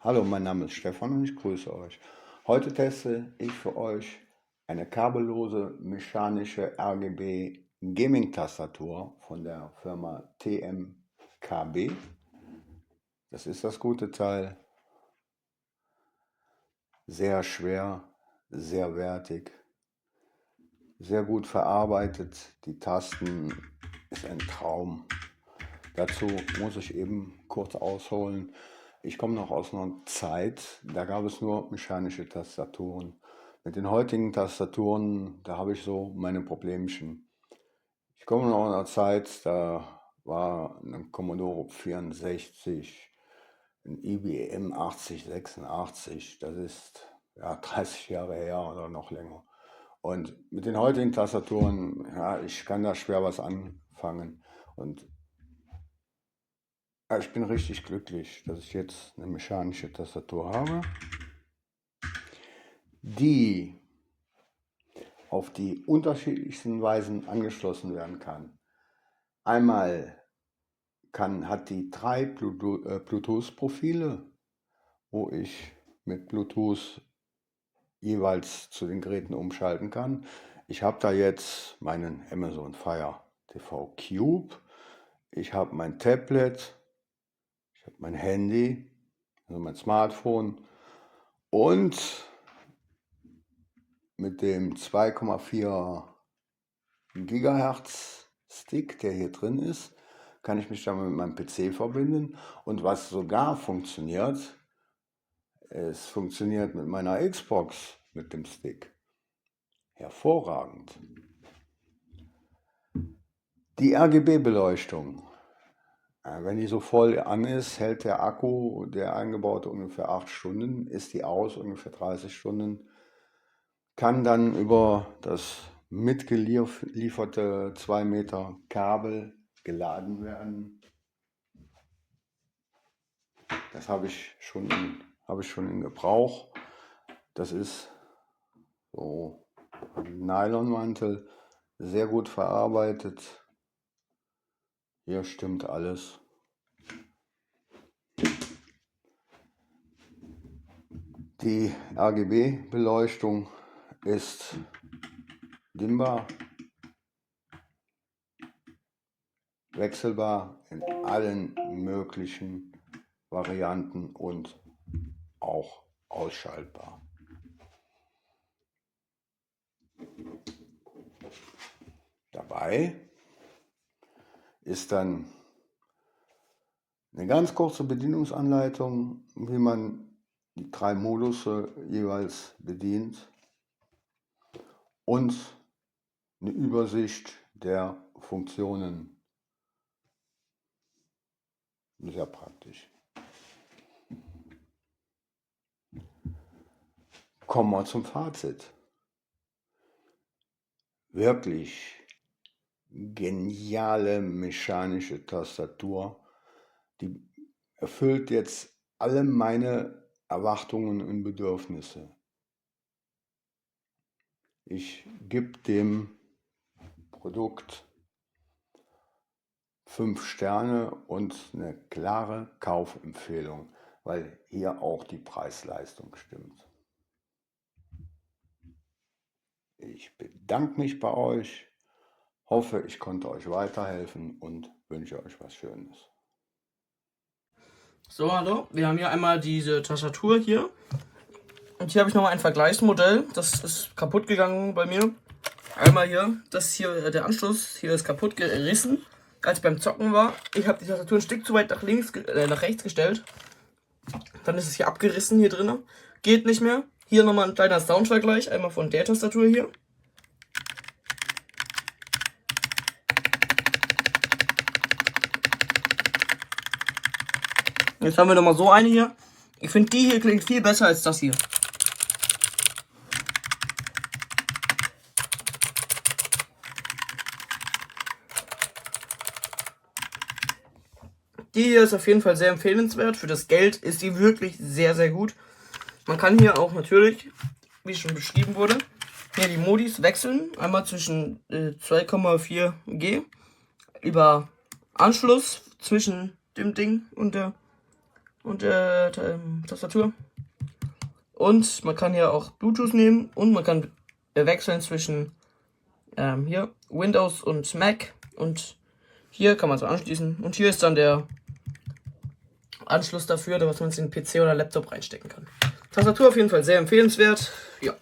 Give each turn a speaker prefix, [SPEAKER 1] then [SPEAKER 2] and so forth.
[SPEAKER 1] Hallo, mein Name ist Stefan und ich grüße euch. Heute teste ich für euch eine kabellose mechanische RGB Gaming-Tastatur von der Firma TMKB. Das ist das gute Teil. Sehr schwer, sehr wertig, sehr gut verarbeitet. Die Tasten ist ein Traum. Dazu muss ich eben kurz ausholen. Ich komme noch aus einer Zeit, da gab es nur mechanische Tastaturen. Mit den heutigen Tastaturen, da habe ich so meine Problemchen. Ich komme noch aus einer Zeit, da war ein Commodore 64, ein IBM 8086, das ist ja 30 Jahre her oder noch länger. Und mit den heutigen Tastaturen, ja, ich kann da schwer was anfangen. Und ja, ich bin richtig glücklich, dass ich jetzt eine mechanische Tastatur habe, die auf die unterschiedlichsten Weisen angeschlossen werden kann. Einmal hat die drei Bluetooth-Profile, wo ich mit Bluetooth jeweils zu den Geräten umschalten kann. Ich habe da jetzt meinen Amazon Fire TV Cube, ich habe mein Tablet, ich habe mein Handy, also mein Smartphone und mit dem 2,4 Gigahertz Stick, der hier drin ist, kann ich mich dann mit meinem PC verbinden. Und was sogar funktioniert, es funktioniert mit meiner Xbox mit dem Stick. Hervorragend. Die RGB-Beleuchtung. Wenn die so voll an ist, hält der Akku, der eingebaute, ungefähr 8 Stunden, ist die aus, ungefähr 30 Stunden. Kann dann über das mitgelieferte 2 Meter Kabel geladen werden. Das habe ich schon in Gebrauch. Das ist so ein Nylonmantel, sehr gut verarbeitet. Hier stimmt alles. Die RGB-Beleuchtung ist dimmbar, wechselbar in allen möglichen Varianten und auch ausschaltbar. Dabei ist dann eine ganz kurze Bedienungsanleitung, wie man die 3 Modusse jeweils bedient und eine Übersicht der Funktionen. Sehr praktisch. Kommen wir zum Fazit. Wirklich geniale mechanische Tastatur. Die erfüllt jetzt alle meine Erwartungen und Bedürfnisse. Ich gebe dem Produkt 5 Sterne und eine klare Kaufempfehlung, weil hier auch die Preis-Leistung stimmt. Ich bedanke mich bei euch, hoffe, ich konnte euch weiterhelfen und wünsche euch was Schönes.
[SPEAKER 2] So, hallo, wir haben hier einmal diese Tastatur hier. Und hier habe ich nochmal ein Vergleichsmodell. Das ist kaputt gegangen bei mir. Einmal hier, das hier, der Anschluss, hier ist kaputt gerissen, als ich beim Zocken war. Ich habe die Tastatur ein Stück zu weit nach rechts gestellt. Dann ist es hier abgerissen hier drin. Geht nicht mehr. Hier nochmal ein kleiner Soundvergleich, einmal von der Tastatur hier. Jetzt haben wir nochmal so eine hier. Ich finde, die hier klingt viel besser als das hier. Die hier ist auf jeden Fall sehr empfehlenswert. Für das Geld ist die wirklich sehr, sehr gut. Man kann hier auch natürlich, wie schon beschrieben wurde, hier die Modis wechseln. Einmal zwischen 2,4 G, über Anschluss zwischen dem Ding und der und Tastatur. Und man kann hier auch Bluetooth nehmen und man kann wechseln zwischen hier Windows und Mac. Und hier kann man so anschließen. Und hier ist dann der Anschluss dafür, dass man es in den PC oder Laptop reinstecken kann. Tastatur auf jeden Fall sehr empfehlenswert. Ja.